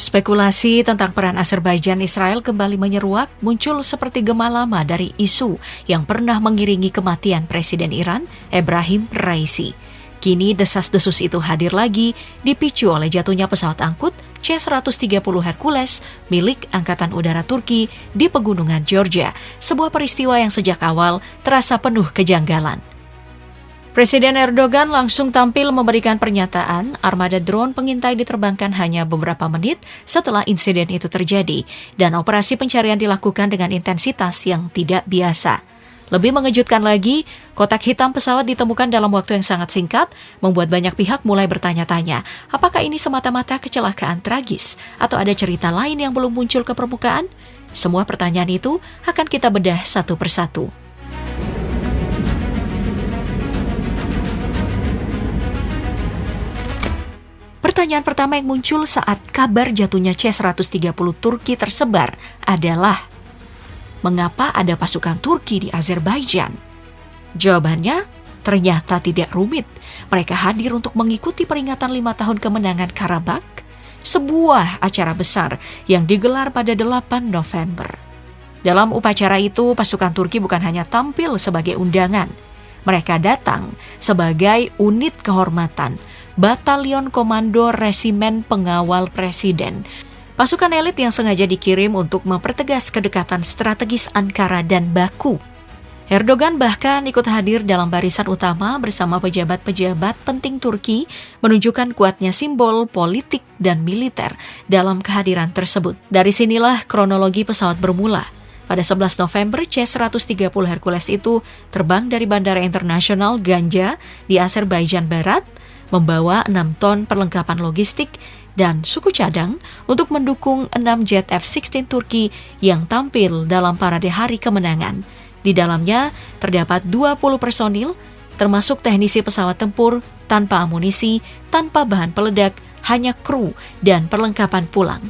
Spekulasi tentang peran Azerbaijan Israel kembali menyeruak, muncul seperti gema lama dari isu yang pernah mengiringi kematian Presiden Iran, Ebrahim Raisi. Kini desas-desus itu hadir lagi, dipicu oleh jatuhnya pesawat angkut C-130 Hercules milik Angkatan Udara Turki di pegunungan Georgia, sebuah peristiwa yang sejak awal terasa penuh kejanggalan. Presiden Erdogan langsung tampil memberikan pernyataan armada drone pengintai diterbangkan hanya beberapa menit setelah insiden itu terjadi dan operasi pencarian dilakukan dengan intensitas yang tidak biasa. Lebih mengejutkan lagi, kotak hitam pesawat ditemukan dalam waktu yang sangat singkat, membuat banyak pihak mulai bertanya-tanya, apakah ini semata-mata kecelakaan tragis atau ada cerita lain yang belum muncul ke permukaan? Semua pertanyaan itu akan kita bedah satu persatu. Pertanyaan pertama yang muncul saat kabar jatuhnya C-130 Turki tersebar adalah, mengapa ada pasukan Turki di Azerbaijan? Jawabannya ternyata tidak rumit. Mereka hadir untuk mengikuti peringatan 5 tahun kemenangan Karabakh, sebuah acara besar yang digelar pada 8 November. Dalam upacara itu, pasukan Turki bukan hanya tampil sebagai undangan. Mereka datang sebagai unit kehormatan, Batalion Komando Resimen Pengawal Presiden, pasukan elit yang sengaja dikirim untuk mempertegas kedekatan strategis Ankara dan Baku. Erdogan bahkan ikut hadir dalam barisan utama bersama pejabat-pejabat penting Turki, menunjukkan kuatnya simbol politik dan militer dalam kehadiran tersebut. Dari sinilah kronologi pesawat bermula. Pada 11 November, C-130 Hercules itu terbang dari Bandara Internasional Ganja di Azerbaijan Barat, membawa 6 ton perlengkapan logistik dan suku cadang untuk mendukung 6 jet F-16 Turki yang tampil dalam parade hari kemenangan. Di dalamnya terdapat 20 personil, termasuk teknisi pesawat tempur, tanpa amunisi, tanpa bahan peledak, hanya kru dan perlengkapan pulang.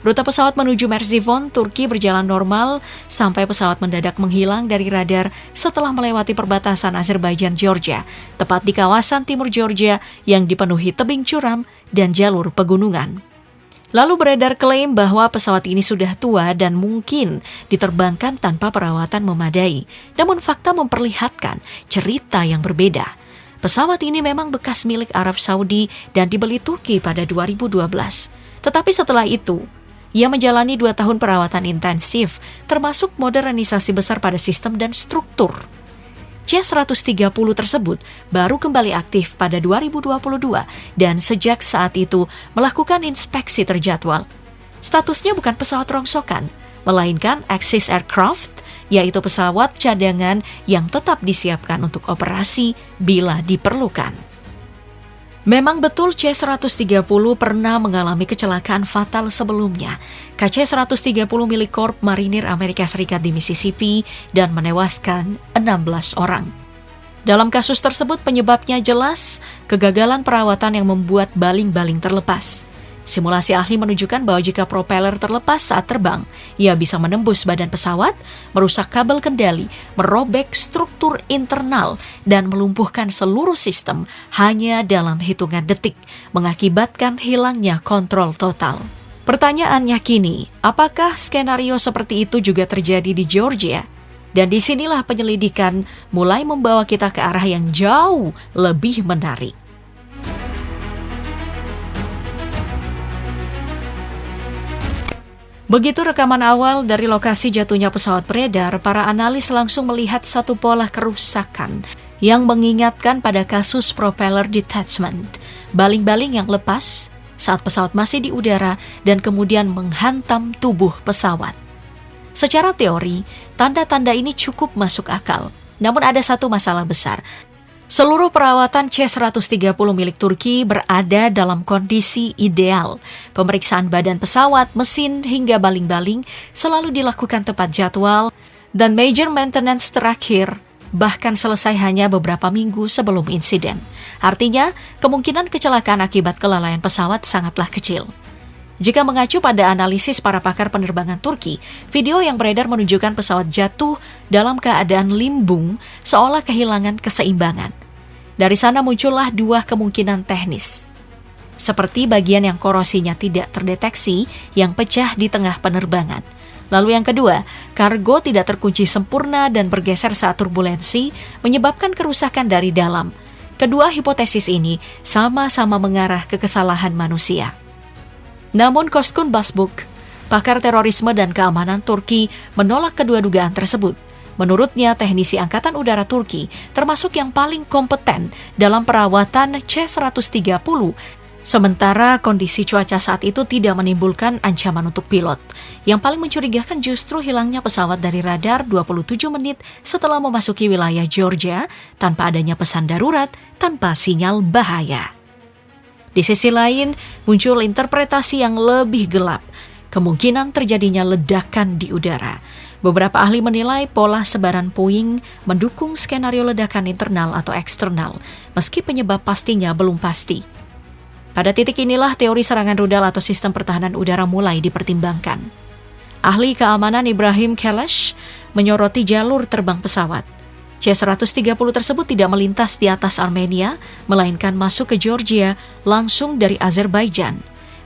Rute pesawat menuju Merzifonte, Turki berjalan normal sampai pesawat mendadak menghilang dari radar setelah melewati perbatasan Azerbaijan-Georgia, tepat di kawasan timur Georgia yang dipenuhi tebing curam dan jalur pegunungan. Lalu beredar klaim bahwa pesawat ini sudah tua dan mungkin diterbangkan tanpa perawatan memadai. Namun fakta memperlihatkan cerita yang berbeda. Pesawat ini memang bekas milik Arab Saudi dan dibeli Turki pada 2012. Tetapi setelah itu, ia menjalani 2 tahun perawatan intensif, termasuk modernisasi besar pada sistem dan struktur. C-130 tersebut baru kembali aktif pada 2022 dan sejak saat itu melakukan inspeksi terjadwal. Statusnya bukan pesawat rongsokan, melainkan Axis Aircraft, yaitu pesawat cadangan yang tetap disiapkan untuk operasi bila diperlukan. Memang betul C-130 pernah mengalami kecelakaan fatal sebelumnya. KC-130 milik Korps Marinir Amerika Serikat di Mississippi dan menewaskan 16 orang. Dalam kasus tersebut penyebabnya jelas kegagalan perawatan yang membuat baling-baling terlepas. Simulasi ahli menunjukkan bahwa jika propeller terlepas saat terbang, ia bisa menembus badan pesawat, merusak kabel kendali, merobek struktur internal, dan melumpuhkan seluruh sistem hanya dalam hitungan detik, mengakibatkan hilangnya kontrol total. Pertanyaannya kini, apakah skenario seperti itu juga terjadi di Georgia? Dan disinilah penyelidikan mulai membawa kita ke arah yang jauh lebih menarik. Begitu rekaman awal dari lokasi jatuhnya pesawat beredar, para analis langsung melihat satu pola kerusakan yang mengingatkan pada kasus propeller detachment, baling-baling yang lepas saat pesawat masih di udara dan kemudian menghantam tubuh pesawat. Secara teori, tanda-tanda ini cukup masuk akal, namun ada satu masalah besar. Seluruh perawatan C-130 milik Turki berada dalam kondisi ideal. Pemeriksaan badan pesawat, mesin, hingga baling-baling selalu dilakukan tepat jadwal, dan major maintenance terakhir bahkan selesai hanya beberapa minggu sebelum insiden. Artinya, kemungkinan kecelakaan akibat kelalaian pesawat sangatlah kecil. Jika mengacu pada analisis para pakar penerbangan Turki, video yang beredar menunjukkan pesawat jatuh dalam keadaan limbung seolah kehilangan keseimbangan. Dari sana muncullah 2 kemungkinan teknis. seperti bagian yang korosinya tidak terdeteksi yang pecah di tengah penerbangan. Lalu yang kedua, kargo tidak terkunci sempurna dan bergeser saat turbulensi, menyebabkan kerusakan dari dalam. Kedua hipotesis ini sama-sama mengarah ke kesalahan manusia. Namun Coşkun Başbuğ, pakar terorisme dan keamanan Turki, menolak kedua dugaan tersebut. Menurutnya, teknisi Angkatan Udara Turki termasuk yang paling kompeten dalam perawatan C-130, sementara kondisi cuaca saat itu tidak menimbulkan ancaman untuk pilot. Yang paling mencurigakan justru hilangnya pesawat dari radar 27 menit setelah memasuki wilayah Georgia tanpa adanya pesan darurat, tanpa sinyal bahaya. Di sisi lain, muncul interpretasi yang lebih gelap, kemungkinan terjadinya ledakan di udara. Beberapa ahli menilai pola sebaran puing mendukung skenario ledakan internal atau eksternal, meski penyebab pastinya belum pasti. Pada titik inilah teori serangan rudal atau sistem pertahanan udara mulai dipertimbangkan. Ahli keamanan Ibrahim Kelesh menyoroti jalur terbang pesawat. C-130 tersebut tidak melintas di atas Armenia, melainkan masuk ke Georgia langsung dari Azerbaijan.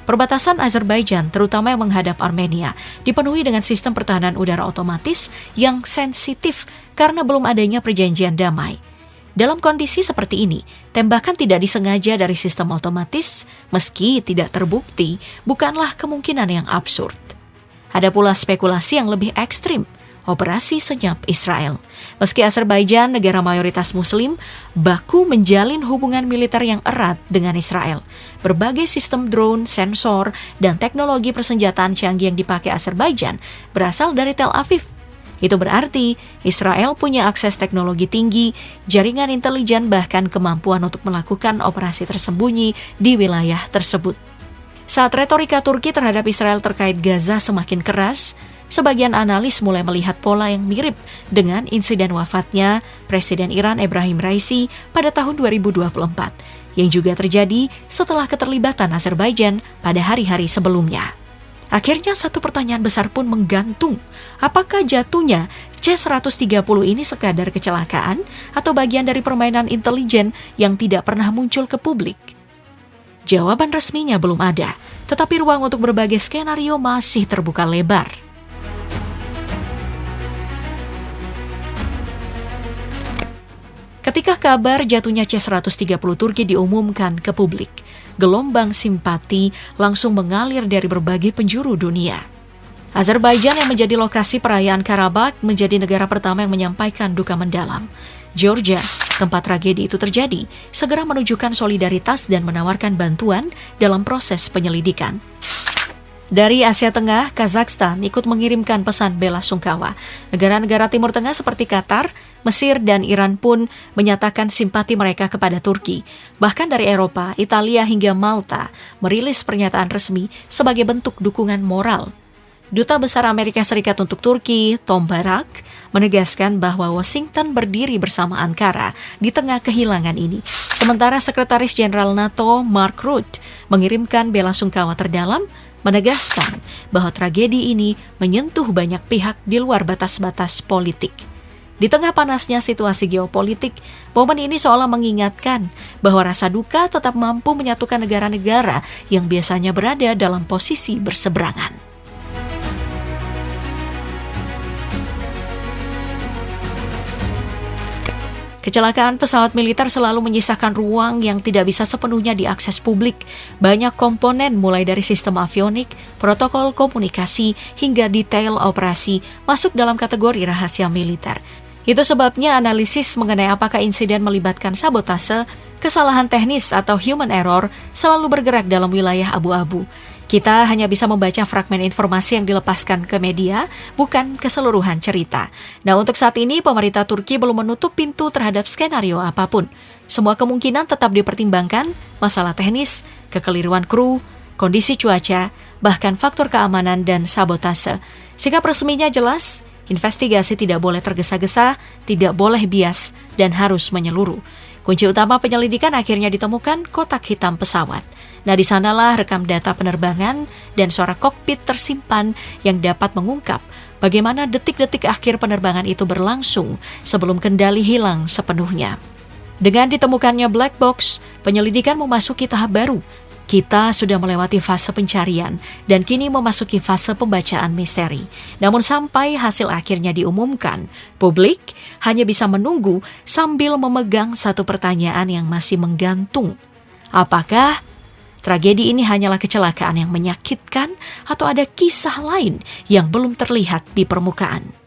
Perbatasan Azerbaijan, terutama yang menghadap Armenia, dipenuhi dengan sistem pertahanan udara otomatis yang sensitif karena belum adanya perjanjian damai. Dalam kondisi seperti ini, tembakan tidak disengaja dari sistem otomatis, meski tidak terbukti, bukanlah kemungkinan yang absurd. Ada pula spekulasi yang lebih ekstrim, operasi senyap Israel. Meski Azerbaijan negara mayoritas Muslim, Baku menjalin hubungan militer yang erat dengan Israel. Berbagai sistem drone, sensor, dan teknologi persenjataan canggih yang dipakai Azerbaijan berasal dari Tel Aviv. Itu berarti Israel punya akses teknologi tinggi, jaringan intelijen, bahkan kemampuan untuk melakukan operasi tersembunyi di wilayah tersebut. Saat retorika Turki terhadap Israel terkait Gaza semakin keras, sebagian analis mulai melihat pola yang mirip dengan insiden wafatnya Presiden Iran Ebrahim Raisi pada tahun 2024, yang juga terjadi setelah keterlibatan Azerbaijan pada hari-hari sebelumnya. Akhirnya satu pertanyaan besar pun menggantung, apakah jatuhnya C-130 ini sekadar kecelakaan atau bagian dari permainan intelijen yang tidak pernah muncul ke publik? Jawaban resminya belum ada, tetapi ruang untuk berbagai skenario masih terbuka lebar. Ketika kabar jatuhnya C-130 Turki diumumkan ke publik, gelombang simpati langsung mengalir dari berbagai penjuru dunia. Azerbaijan yang menjadi lokasi perayaan Karabakh menjadi negara pertama yang menyampaikan duka mendalam. Georgia, tempat tragedi itu terjadi, segera menunjukkan solidaritas dan menawarkan bantuan dalam proses penyelidikan. Dari Asia Tengah, Kazakhstan ikut mengirimkan pesan bela sungkawa. Negara-negara Timur Tengah seperti Qatar, Mesir, dan Iran pun menyatakan simpati mereka kepada Turki. Bahkan dari Eropa, Italia hingga Malta merilis pernyataan resmi sebagai bentuk dukungan moral. Duta Besar Amerika Serikat untuk Turki, Tom Barak, menegaskan bahwa Washington berdiri bersama Ankara di tengah kehilangan ini. Sementara Sekretaris Jenderal NATO, Mark Rutte, mengirimkan bela sungkawa terdalam, menegaskan bahwa tragedi ini menyentuh banyak pihak di luar batas-batas politik. Di tengah panasnya situasi geopolitik, momen ini seolah mengingatkan bahwa rasa duka tetap mampu menyatukan negara-negara yang biasanya berada dalam posisi berseberangan. Kecelakaan pesawat militer selalu menyisakan ruang yang tidak bisa sepenuhnya diakses publik. Banyak komponen mulai dari sistem avionik, protokol komunikasi, hingga detail operasi masuk dalam kategori rahasia militer. Itu sebabnya analisis mengenai apakah insiden melibatkan sabotase, kesalahan teknis, atau human error selalu bergerak dalam wilayah abu-abu. Kita hanya bisa membaca fragmen informasi yang dilepaskan ke media, bukan keseluruhan cerita. Nah, untuk saat ini, pemerintah Turki belum menutup pintu terhadap skenario apapun. Semua kemungkinan tetap dipertimbangkan, masalah teknis, kekeliruan kru, kondisi cuaca, bahkan faktor keamanan dan sabotase. Sikap resminya jelas, investigasi tidak boleh tergesa-gesa, tidak boleh bias, dan harus menyeluruh. Kunci utama penyelidikan akhirnya ditemukan kotak hitam pesawat. Nah, di sanalah rekam data penerbangan dan suara kokpit tersimpan yang dapat mengungkap bagaimana detik-detik akhir penerbangan itu berlangsung sebelum kendali hilang sepenuhnya. Dengan ditemukannya black box, penyelidikan memasuki tahap baru. Kita sudah melewati fase pencarian dan kini memasuki fase pembacaan misteri. Namun sampai hasil akhirnya diumumkan, publik hanya bisa menunggu sambil memegang satu pertanyaan yang masih menggantung. Apakah tragedi ini hanyalah kecelakaan yang menyakitkan atau ada kisah lain yang belum terlihat di permukaan?